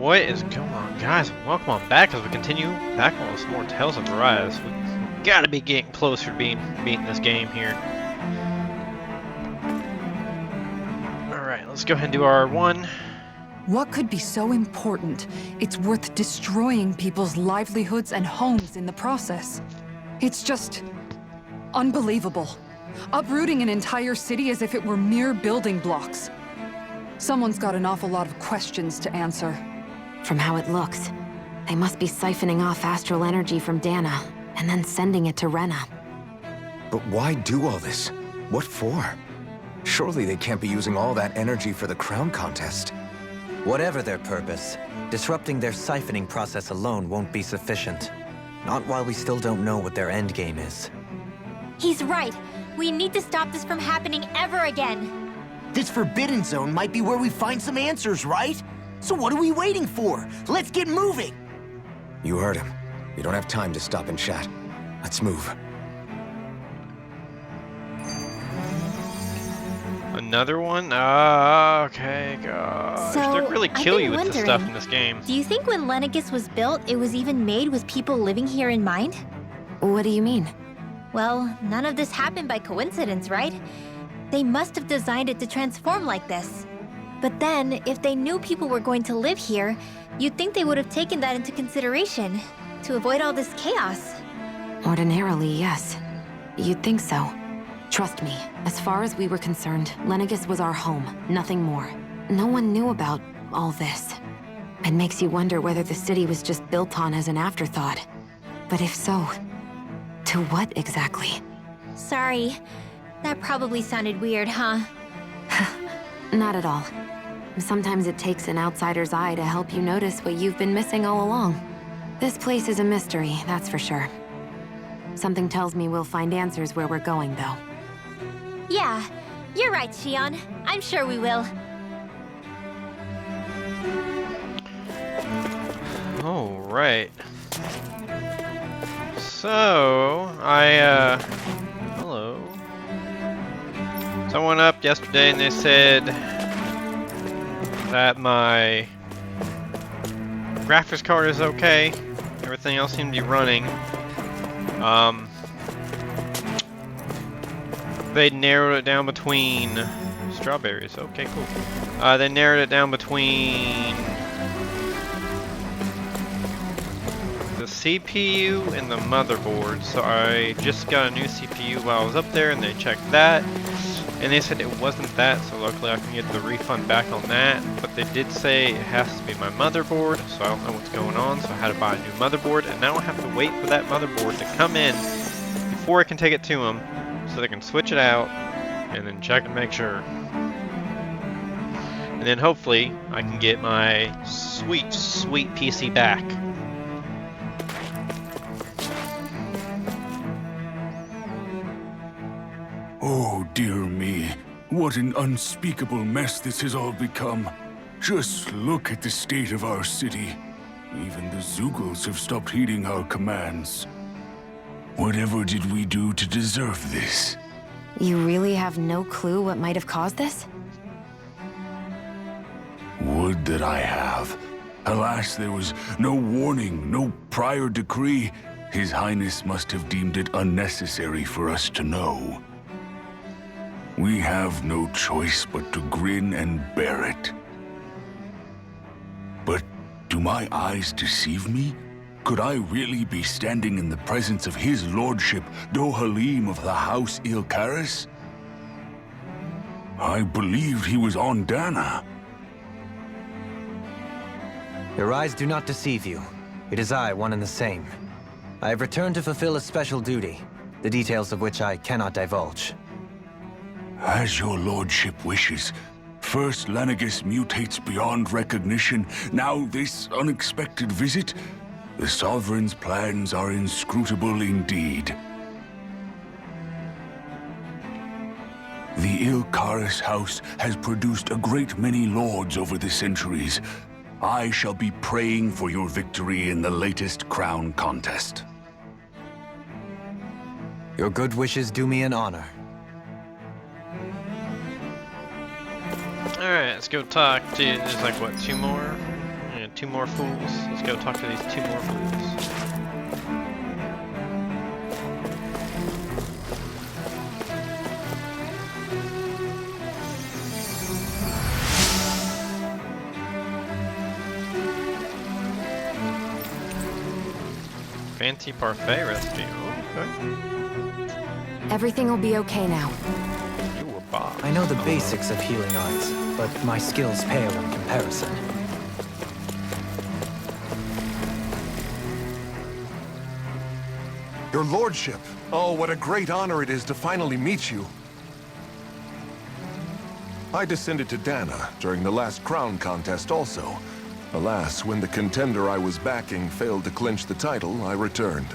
What is going on, guys? Welcome on back as we continue back on some more Tales of Arise. We gotta be getting closer to beating this game here. Alright, let's go ahead and do our one. What could be so important? It's worth destroying people's livelihoods and homes in the process. It's just unbelievable. Uprooting an entire city as if it were mere building blocks. Someone's got an awful lot of questions to answer. From how it looks, they must be siphoning off astral energy from Dana, and then sending it to Rena. But why do all this? What for? Surely they can't be using all that energy for the crown contest. Whatever their purpose, disrupting their siphoning process alone won't be sufficient. Not while we still don't know what their endgame is. He's right. We need to stop this from happening ever again. This Forbidden Zone might be where we find some answers, right? So what are we waiting for? Let's get moving! You heard him. We don't have time to stop and chat. Let's move. Another one? Okay, gosh. So, They really I've kill been you with this wondering, stuff in this game. Do you think when Lenegus was built, it was even made with people living here in mind? What do you mean? Well, none of this happened by coincidence, right? They must have designed it to transform like this. But then, if they knew people were going to live here, you'd think they would have taken that into consideration to avoid all this chaos. Ordinarily, yes. You'd think so. Trust me, as far as we were concerned, Lenegus was our home, nothing more. No one knew about all this. It makes you wonder whether the city was just built on as an afterthought. But if so, to what exactly? Sorry. That probably sounded weird, huh? Not at all. Sometimes it takes an outsider's eye to help you notice what you've been missing all along. This place is a mystery, that's for sure. Something tells me we'll find answers where we're going, though. Yeah, you're right, Shion. I'm sure we will. Alright. So, hello. So I went up yesterday and they said that my graphics card is okay. Everything else seemed to be running. They narrowed it down between strawberries. Okay, cool. They narrowed it down between the CPU and the motherboard. So I just got a new CPU while I was up there, and they checked that, and they said it wasn't that. So luckily, I can get the refund back on that. But they did say it has to be my motherboard, so I don't know what's going on. So I had to buy a new motherboard, and now I have to wait for that motherboard to come in before I can take it to them, so they can switch it out and then check and make sure. And then hopefully I can get my sweet PC back. Oh dear me, what an unspeakable mess this has all become. Just look at the state of our city. Even the Zeugles have stopped heeding our commands. Whatever did we do to deserve this? You really have no clue what might have caused this? Would that I have. Alas, there was no warning, no prior decree. His Highness must have deemed it unnecessary for us to know. We have no choice but to grin and bear it. But do my eyes deceive me? Could I really be standing in the presence of his lordship, Dohalim of the House Ilkaris? I believed he was on Dana. Your eyes do not deceive you. It is I, one and the same. I have returned to fulfill a special duty, the details of which I cannot divulge. As your lordship wishes. First Lenegus mutates beyond recognition, now this unexpected visit. The Sovereign's plans are inscrutable indeed. The Ilkaris house has produced a great many lords over the centuries. I shall be praying for your victory in the latest crown contest. Your good wishes do me an honor. Alright, let's go talk to, there's like, what, two more? Yeah, 2 more fools. Let's go talk to these 2 more fools. Fancy parfait recipe. Oh, okay. Everything will be okay now. You were boss. I know the basics of healing arts, but my skills pale in comparison. Your lordship. Oh, what a great honor it is to finally meet you. I descended to Dana during the last crown contest also. Alas, when the contender I was backing failed to clinch the title, I returned.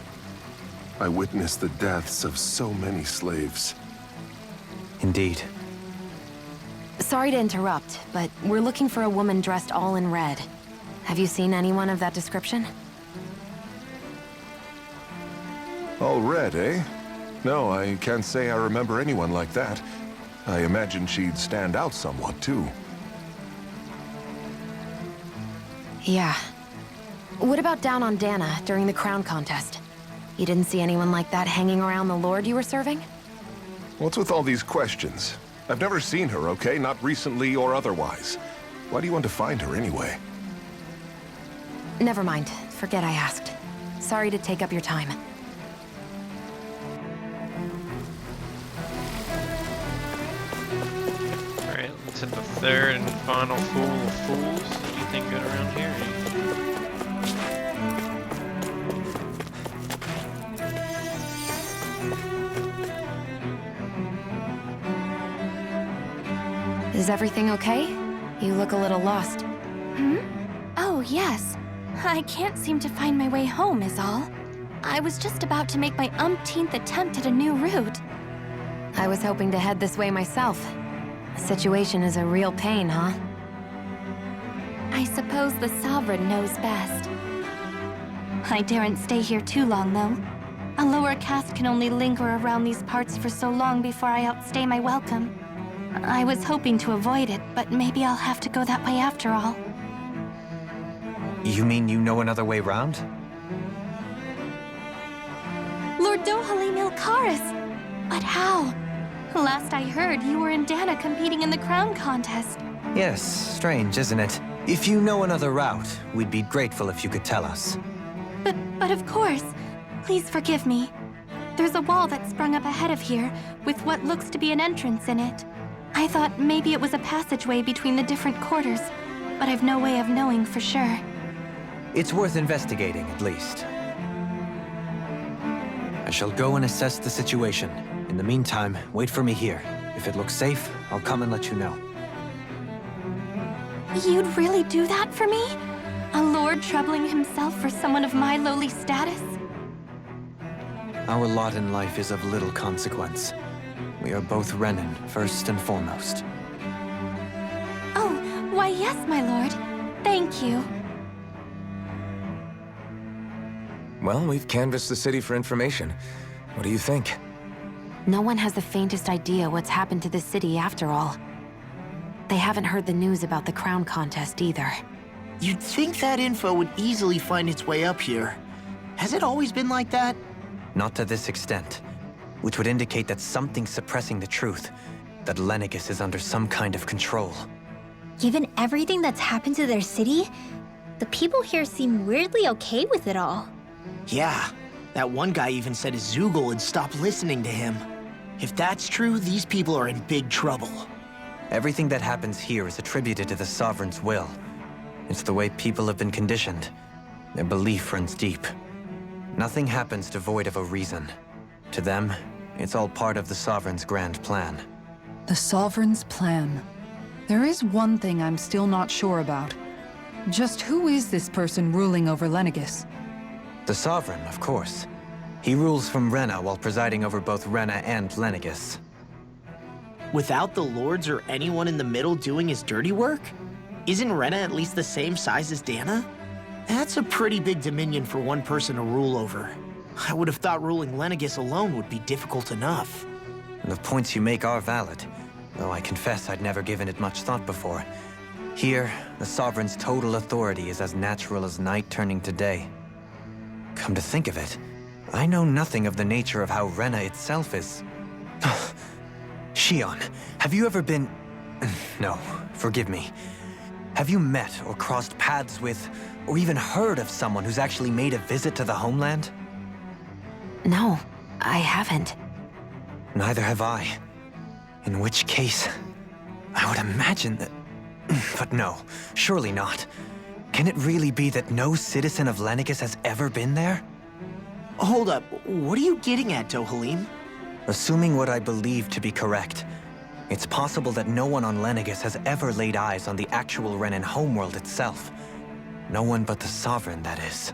I witnessed the deaths of so many slaves. Indeed. Sorry to interrupt, but we're looking for a woman dressed all in red. Have you seen anyone of that description? All red, eh? No, I can't say I remember anyone like that. I imagine she'd stand out somewhat, too. Yeah. What about down on Dana during the crown contest? You didn't see anyone like that hanging around the lord you were serving? What's with all these questions? I've never seen her, okay? Not recently or otherwise. Why do you want to find her anyway? Never mind. Forget I asked. Sorry to take up your time. Alright, let's hit the 3rd and final fool of fools. Anything good around here? Is everything okay? You look a little lost. Oh, yes. I can't seem to find my way home, is all. I was just about to make my umpteenth attempt at a new route. I was hoping to head this way myself. The situation is a real pain, huh? I suppose the Sovereign knows best. I daren't stay here too long, though. A lower caste can only linger around these parts for so long before I outstay my welcome. I was hoping to avoid it, but maybe I'll have to go that way after all. You mean you know another way round? Lord Dohalim Ilkaris! But how? Last I heard, you were in Dana competing in the crown contest. Yes, strange, isn't it? If you know another route, we'd be grateful if you could tell us. But of course. Please forgive me. There's a wall that sprung up ahead of here, with what looks to be an entrance in it. I thought maybe it was a passageway between the different quarters, but I've no way of knowing for sure. It's worth investigating, at least. I shall go and assess the situation. In the meantime, wait for me here. If it looks safe, I'll come and let you know. You'd really do that for me? A lord troubling himself for someone of my lowly status? Our lot in life is of little consequence. We are both Renan, first and foremost. Oh, why yes, my lord. Thank you. Well, we've canvassed the city for information. What do you think? No one has the faintest idea what's happened to the city after all. They haven't heard the news about the crown contest either. You'd think that info would easily find its way up here. Has it always been like that? Not to this extent, which would indicate that something's suppressing the truth, that Lenegis is under some kind of control. Given everything that's happened to their city, the people here seem weirdly okay with it all. Yeah, that one guy even said his Zoogle had stopped listening to him. If that's true, these people are in big trouble. Everything that happens here is attributed to the Sovereign's will. It's the way people have been conditioned. Their belief runs deep. Nothing happens devoid of a reason. To them, it's all part of the Sovereign's grand plan. The Sovereign's plan. There is one thing I'm still not sure about. Just who is this person ruling over Lenegis? The Sovereign, of course. He rules from Rena while presiding over both Rena and Lenegis. Without the lords or anyone in the middle doing his dirty work? Isn't Rena at least the same size as Dana? That's a pretty big dominion for one person to rule over. I would have thought ruling Lenegis alone would be difficult enough. The points you make are valid, though I confess I'd never given it much thought before. Here, the Sovereign's total authority is as natural as night turning to day. Come to think of it, I know nothing of the nature of how Rena itself is. Shion, have you ever been... No, forgive me. Have you met or crossed paths with, or even heard of someone who's actually made a visit to the homeland? No, I haven't. Neither have I. In which case, I would imagine that... But no, surely not. Can it really be that no citizen of Lenegis has ever been there? Hold up, what are you getting at, Dohalim? Assuming what I believe to be correct, it's possible that no one on Lenegis has ever laid eyes on the actual Renan homeworld itself. No one but the Sovereign, that is.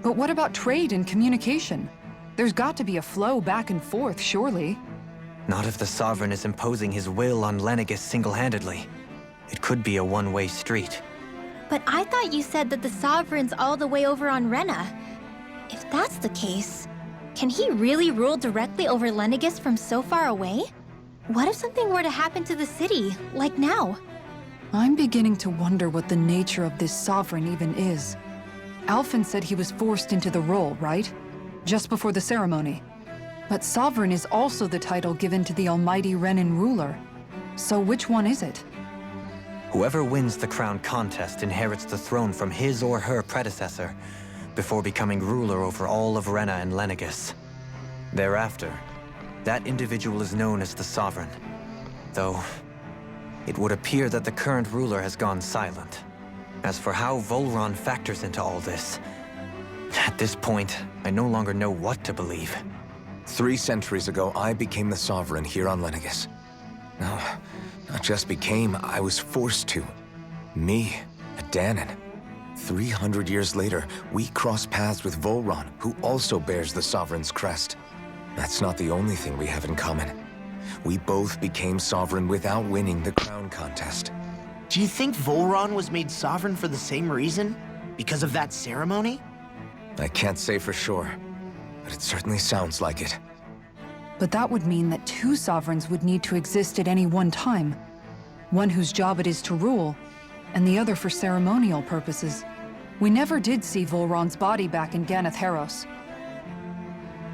But what about trade and communication? There's got to be a flow back and forth, surely. Not if the Sovereign is imposing his will on Lenegis single-handedly. It could be a one-way street. But I thought you said that the Sovereign's all the way over on Rena. If that's the case, can he really rule directly over Lenegis from so far away? What if something were to happen to the city, like now? I'm beginning to wonder what the nature of this Sovereign even is. Alphen said he was forced into the role, right? Just before the ceremony. But Sovereign is also the title given to the almighty Renan ruler. So which one is it? Whoever wins the crown contest inherits the throne from his or her predecessor, before becoming ruler over all of Rena and Lenegis. Thereafter, that individual is known as the Sovereign. Though, it would appear that the current ruler has gone silent. As for how Volron factors into all this, at this point, I no longer know what to believe. 3 centuries ago, I became the Sovereign here on Lenegis. No, not just became, I was forced to. Me, a Danon. 300 years later, we cross paths with Volron, who also bears the Sovereign's crest. That's not the only thing we have in common. We both became Sovereign without winning the crown contest. Do you think Volron was made sovereign for the same reason? Because of that ceremony? I can't say for sure, but it certainly sounds like it. But that would mean that 2 Sovereigns would need to exist at any one time. One whose job it is to rule, and the other for ceremonial purposes. We never did see Volron's body back in Ganath Haros.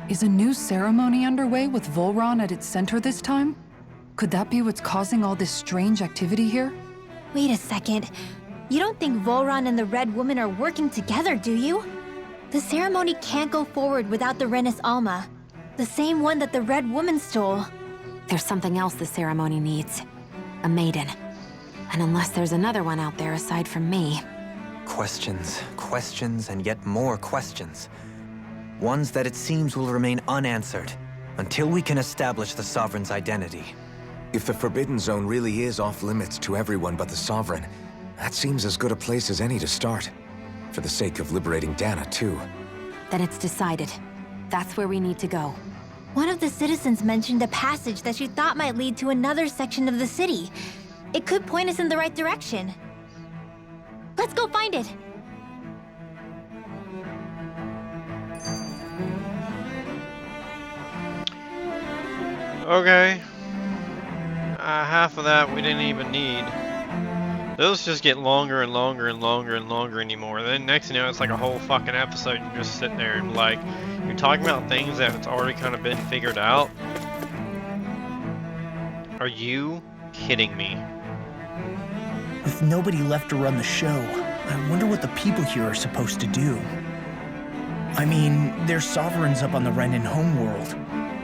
Is a new ceremony underway with Volron at its center this time? Could that be what's causing all this strange activity here? Wait a second. You don't think Volron and the Red Woman are working together, do you? The ceremony can't go forward without the Renis Alma. The same one that the Red Woman stole. There's something else the ceremony needs. A maiden. And unless there's another one out there aside from me... Questions, questions, and yet more questions. Ones that it seems will remain unanswered, until we can establish the Sovereign's identity. If the Forbidden Zone really is off-limits to everyone but the Sovereign, that seems as good a place as any to start. For the sake of liberating Dana, too. Then it's decided. That's where we need to go. One of the citizens mentioned a passage that she thought might lead to another section of the city. It could point us in the right direction. Let's go find it! Okay. Half of that we didn't even need. Those just get longer and longer and longer and longer anymore. Then next thing you know, it's like a whole fucking episode. You're just sitting there and like, you're talking about things that it's already kind of been figured out. Are you kidding me? With nobody left to run the show, I wonder what the people here are supposed to do. I mean, there's sovereigns up on the Renan homeworld,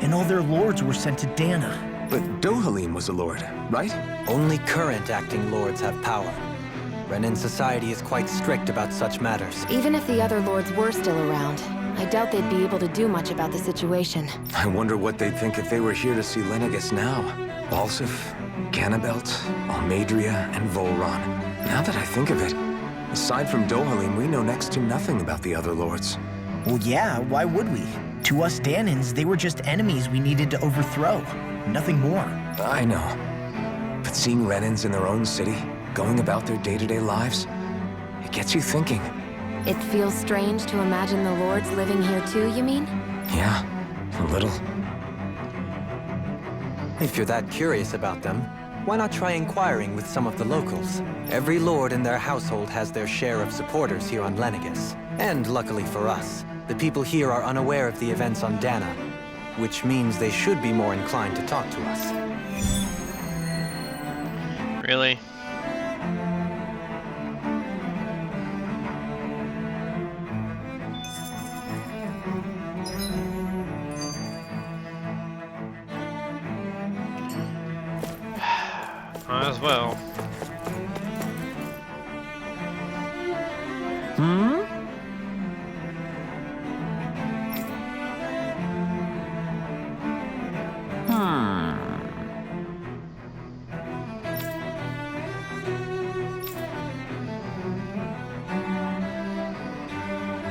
and all their lords were sent to Dana. But Dohalim was a lord, right? Only current acting lords have power. Renan society is quite strict about such matters. Even if the other lords were still around, I doubt they'd be able to do much about the situation. I wonder what they'd think if they were here to see Lenegis now. Balsif, Ganabelt, Almadria, and Volron. Now that I think of it, aside from Dohalim, we know next to nothing about the other lords. Well, yeah, why would we? To us Danans, they were just enemies we needed to overthrow. Nothing more. I know. But seeing Renans in their own city, going about their day-to-day lives, it gets you thinking. It feels strange to imagine the lords living here too, you mean? Yeah, a little. If you're that curious about them, Why not try inquiring with some of the locals? Every lord and their household has their share of supporters here on Lenegis. And luckily for us, the people here are unaware of the events on Dana, which means they should be more inclined to talk to us. Really? Might as well.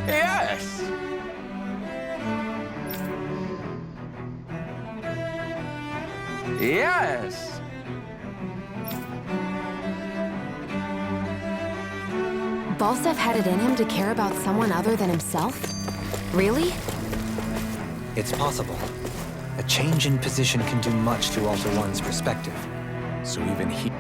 Yes! Yes! Balsef had it in him to care about someone other than himself? Really? It's possible. A change in position can do much to alter one's perspective. So even he...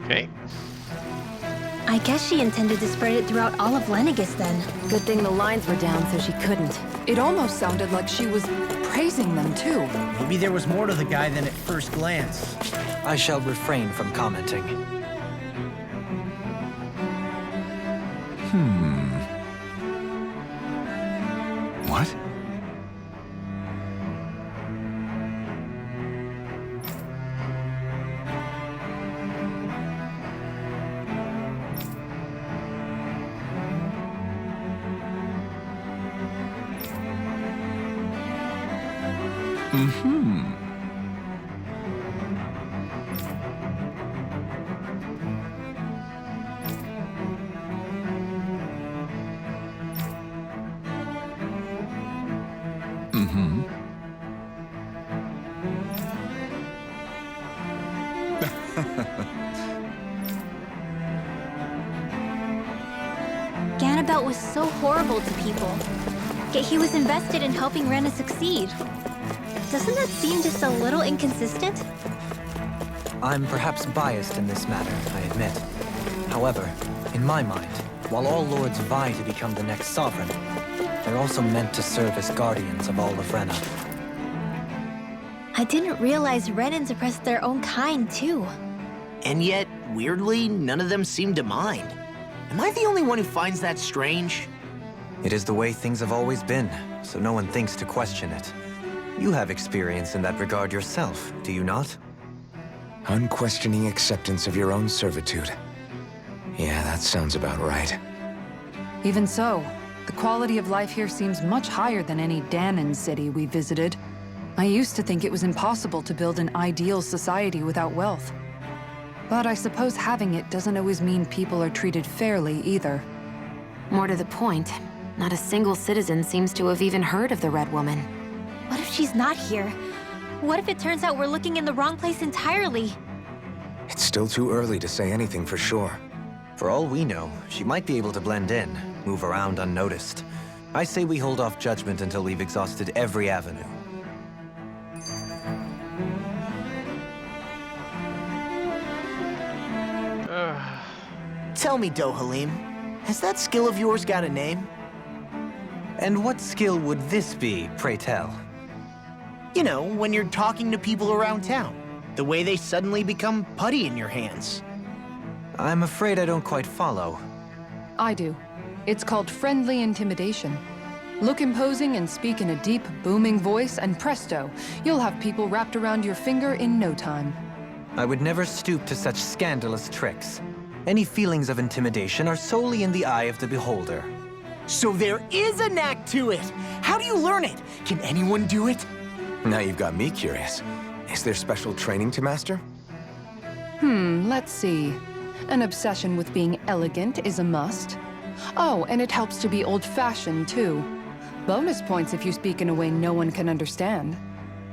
Okay. I guess she intended to spread it throughout all of Lenegis then. Good thing the lines were down so she couldn't. It almost sounded like she was praising them too. Maybe there was more to the guy than at first glance. I shall refrain from commenting. What? Ganabelt was so horrible to people. Yet he was invested in helping Rena succeed. Doesn't that seem just a little inconsistent? I'm perhaps biased in this matter, I admit. However, in my mind, while all lords vie to become the next sovereign, they're also meant to serve as guardians of all of Rena. I didn't realize Renans oppressed their own kind, too. And yet, weirdly, none of them seem to mind. Am I the only one who finds that strange? It is the way things have always been, so no one thinks to question it. You have experience in that regard yourself, do you not? Unquestioning acceptance of your own servitude. Yeah, that sounds about right. Even so, the quality of life here seems much higher than any Danon city we visited. I used to think it was impossible to build an ideal society without wealth. But I suppose having it doesn't always mean people are treated fairly either. More to the point, not a single citizen seems to have even heard of the Red Woman. What if she's not here? What if it turns out we're looking in the wrong place entirely? It's still too early to say anything for sure. For all we know, she might be able to blend in, move around unnoticed. I say we hold off judgment until we've exhausted every avenue. Tell me, Dohalim, has that skill of yours got a name? And what skill would this be, pray tell? You know, when you're talking to people around town. The way they suddenly become putty in your hands. I'm afraid I don't quite follow. I do. It's called friendly intimidation. Look imposing and speak in a deep, booming voice, and presto, you'll have people wrapped around your finger in no time. I would never stoop to such scandalous tricks. Any feelings of intimidation are solely in the eye of the beholder. So there is a knack to it. How do you learn it? Can anyone do it? Now you've got me curious. Is there special training to master? Let's see. An obsession with being elegant is a must. Oh, and it helps to be old-fashioned, too. Bonus points if you speak in a way no one can understand.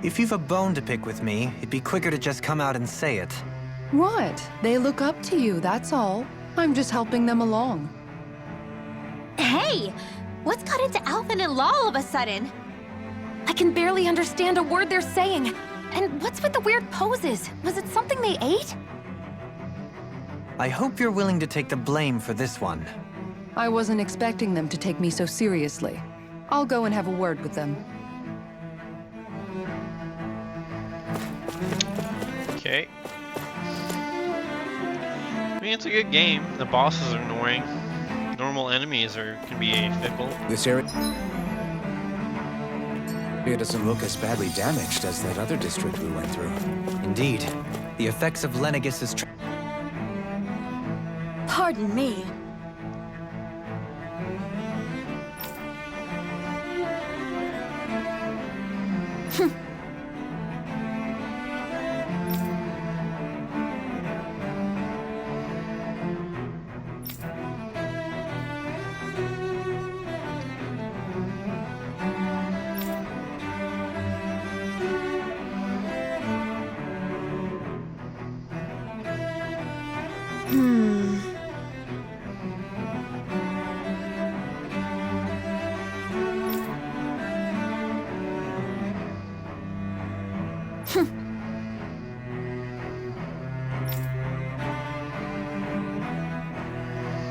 If you've a bone to pick with me, it'd be quicker to just come out and say it. What? They look up to you, that's all. I'm just helping them along. Hey! What's got into Alvin and Law all of a sudden? I can barely understand a word they're saying. And what's with the weird poses? Was it something they ate? I hope you're willing to take the blame for this one. I wasn't expecting them to take me so seriously. I'll go and have a word with them. Okay. I mean, it's a good game. The bosses are annoying. Normal enemies can be fickle. This area doesn't look as badly damaged as that other district we went through. Indeed. The effects of Lenegis' Pardon me.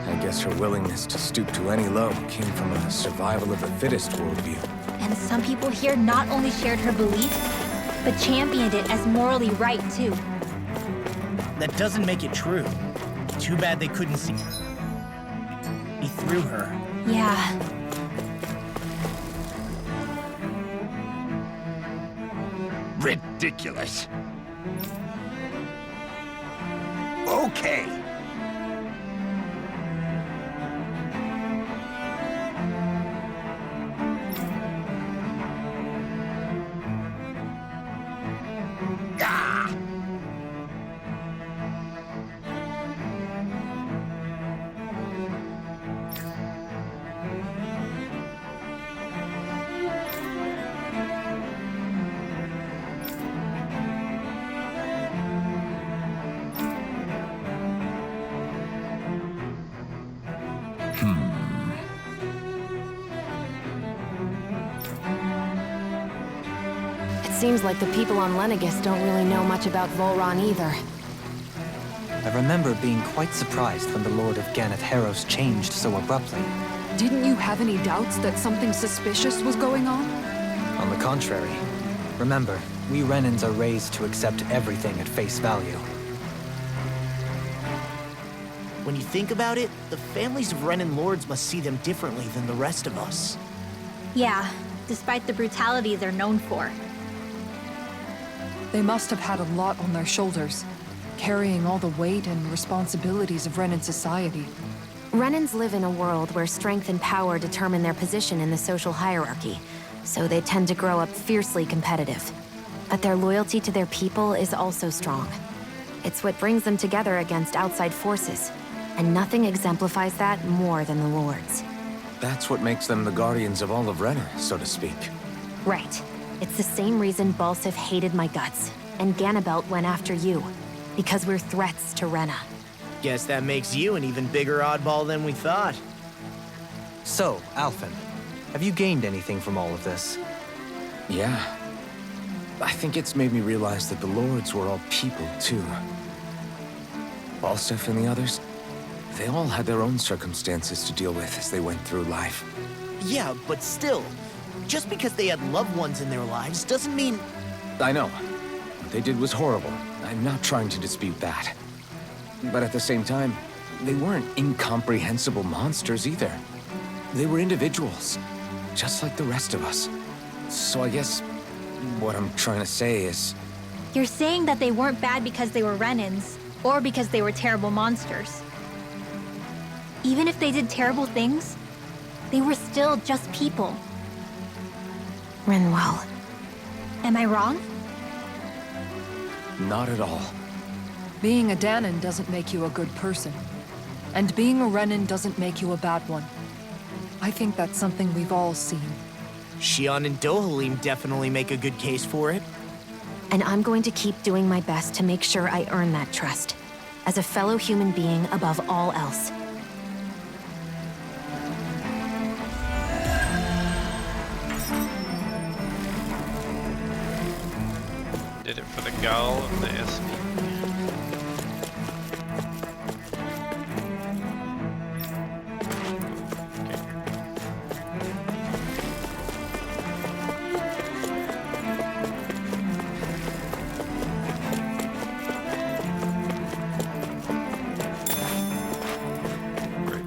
I guess her willingness to stoop to any low came from a survival of the fittest worldview. And some people here not only shared her belief, but championed it as morally right, too. That doesn't make it true. Too bad they couldn't see through her. Yeah. Ridiculous. Okay. Ah! It seems like the people on Lenegis don't really know much about Volron either. I remember being quite surprised when the Lord of Ganath Harros changed so abruptly. Didn't you have any doubts that something suspicious was going on? On the contrary. Remember, we Renans are raised to accept everything at face value. When you think about it, the families of Renan lords must see them differently than the rest of us. Yeah, despite the brutality they're known for. They must have had a lot on their shoulders, carrying all the weight and responsibilities of Renan society. Renans live in a world where strength and power determine their position in the social hierarchy, so they tend to grow up fiercely competitive. But their loyalty to their people is also strong. It's what brings them together against outside forces, and nothing exemplifies that more than the Lords. That's what makes them the guardians of all of Renner, so to speak. Right. It's the same reason Balsif hated my guts, and Ganabelt went after you. Because we're threats to Rena. Guess that makes you an even bigger oddball than we thought. So, Alphen, have you gained anything from all of this? Yeah. I think it's made me realize that the Lords were all people, too. Balsif and the others, they all had their own circumstances to deal with as they went through life. Yeah, but still, just because they had loved ones in their lives doesn't mean... I know. What they did was horrible. I'm not trying to dispute that. But at the same time, they weren't incomprehensible monsters either. They were individuals, just like the rest of us. So I guess what I'm trying to say is... You're saying that they weren't bad because they were Renans, or because they were terrible monsters. Even if they did terrible things, they were still just people. Rinwell. Am I wrong? Not at all. Being a Danon doesn't make you a good person. And being a Renan doesn't make you a bad one. I think that's something we've all seen. Xion and Dohalim definitely make a good case for it. And I'm going to keep doing my best to make sure I earn that trust. As a fellow human being above all else. Did it for the Gal and the SP.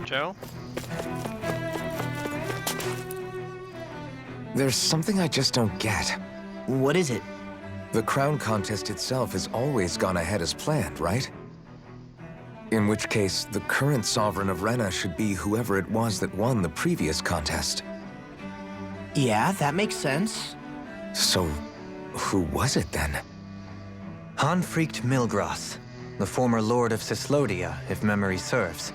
Joe? There's something I just don't get. What is it? The crown contest itself has always gone ahead as planned, right? In which case, the current sovereign of Rena should be whoever it was that won the previous contest. Yeah, that makes sense. So, who was it then? Hanfricht Milgras, the former lord of Cislodia, if memory serves.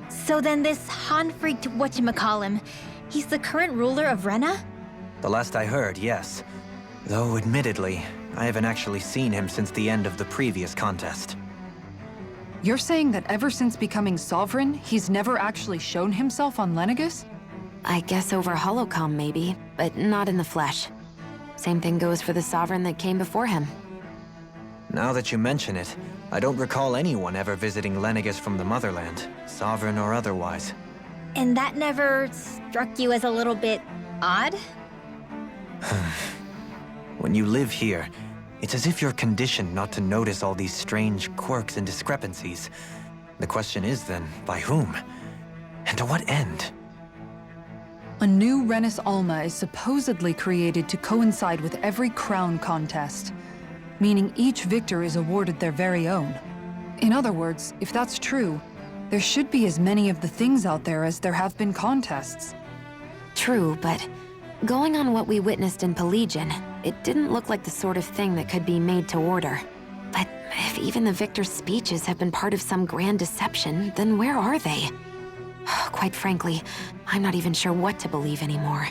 So then this Hanfricht whatchamacallem, he's the current ruler of Rena? The last I heard, yes. Though, admittedly, I haven't actually seen him since the end of the previous contest. You're saying that ever since becoming sovereign, he's never actually shown himself on Lenegis? I guess over holocom maybe, but not in the flesh. Same thing goes for the sovereign that came before him. Now that you mention it, I don't recall anyone ever visiting Lenegis from the motherland, sovereign or otherwise. And that never struck you as a little bit odd? When you live here, it's as if you're conditioned not to notice all these strange quirks and discrepancies. The question is then, by whom? And to what end? A new Renis Alma is supposedly created to coincide with every crown contest, meaning each victor is awarded their very own. In other words, if that's true, there should be as many of the things out there as there have been contests. True, but going on what we witnessed in Pelagian, it didn't look like the sort of thing that could be made to order. But if even the victor's speeches have been part of some grand deception, then where are they? Quite frankly, I'm not even sure what to believe anymore.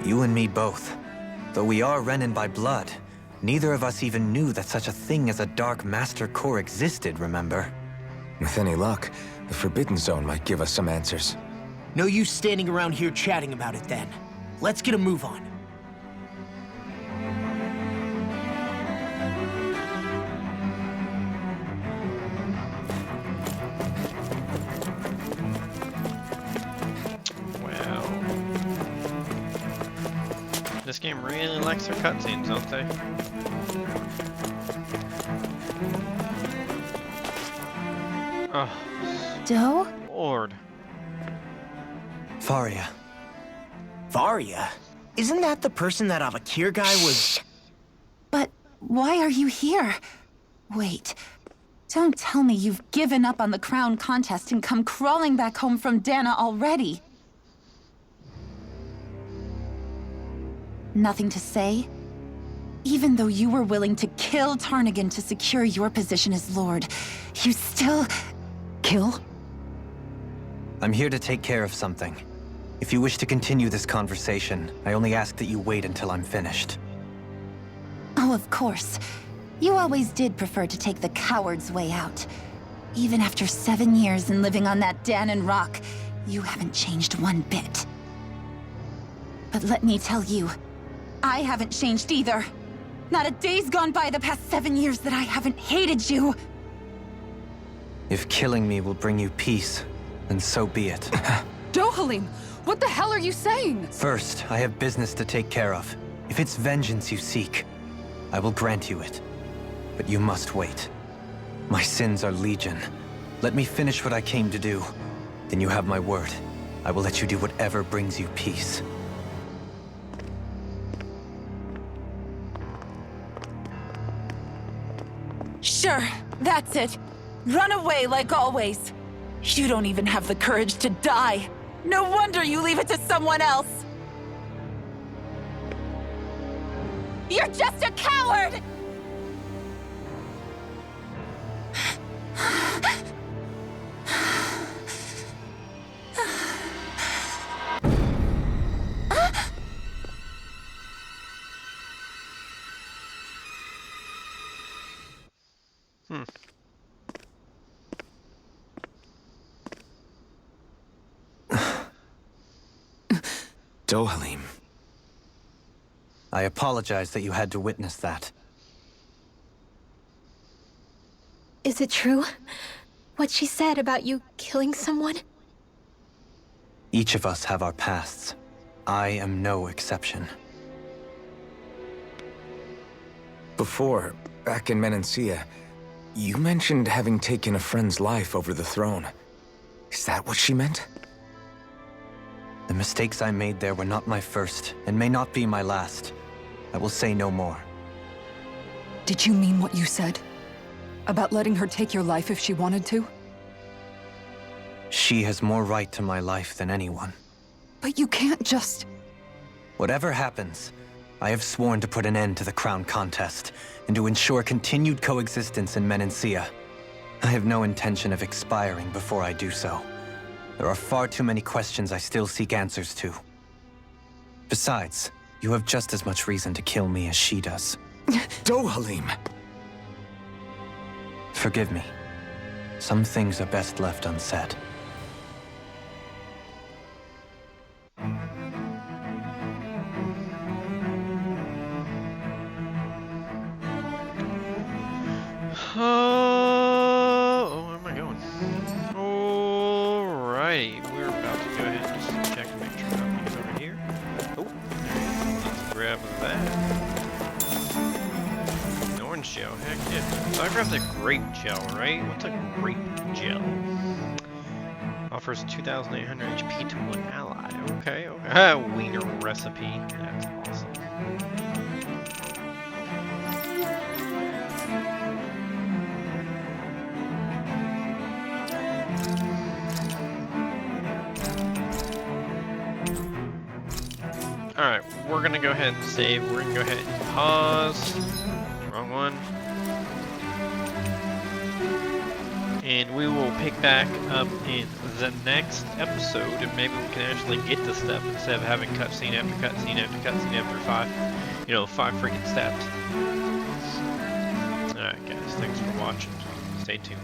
You and me both. Though we are Renan by blood, neither of us even knew that such a thing as a Dark Master Core existed, remember? With any luck, the Forbidden Zone might give us some answers. No use standing around here chatting about it then. Let's get a move on. Wow. This game really likes their cutscenes, don't they? Oh, Doe? Lord. Faria. Varia? Isn't that the person that Avakir guy was... But why are you here? Wait. Don't tell me you've given up on the crown contest and come crawling back home from Dana already. Nothing to say? Even though you were willing to kill Tarnigan to secure your position as Lord, you still... Kill? I'm here to take care of something. If you wish to continue this conversation, I only ask that you wait until I'm finished. Oh, of course. You always did prefer to take the coward's way out. Even after 7 years and living on that Danon rock, you haven't changed one bit. But let me tell you, I haven't changed either. Not a day's gone by the past 7 years that I haven't hated you. If killing me will bring you peace, then so be it. Dohalim, what the hell are you saying? First, I have business to take care of. If it's vengeance you seek, I will grant you it. But you must wait. My sins are legion. Let me finish what I came to do. Then you have my word. I will let you do whatever brings you peace. Sure, that's it. Run away like always. You don't even have the courage to die. No wonder you leave it to someone else. You're just a coward! Dohalim. I apologize that you had to witness that. Is it true? What she said about you killing someone? Each of us have our pasts. I am no exception. Before, back in Menancia, you mentioned having taken a friend's life over the throne. Is that what she meant? The mistakes I made there were not my first, and may not be my last. I will say no more. Did you mean what you said? About letting her take your life if she wanted to? She has more right to my life than anyone. But you can't just... Whatever happens, I have sworn to put an end to the crown contest, and to ensure continued coexistence in Menancia. I have no intention of expiring before I do so. There are far too many questions I still seek answers to. Besides, you have just as much reason to kill me as she does. Dohalim! Forgive me. Some things are best left unsaid. Where am I going? Alrighty, we're about to go ahead and just check and make sure nothing's over here. Oh, let's grab that. An orange gel, heck yeah. So I grabbed a grape gel, right? What's a grape gel? Offers 2,800 HP to an ally. Okay, okay. Wiener recipe. That's awesome. Alright, we're gonna go ahead and save. We're gonna go ahead and pause. Wrong one. And we will pick back up in the next episode, and maybe we can actually get the step instead of having cutscene after cutscene after cutscene after five freaking steps. Alright guys, thanks for watching. Stay tuned.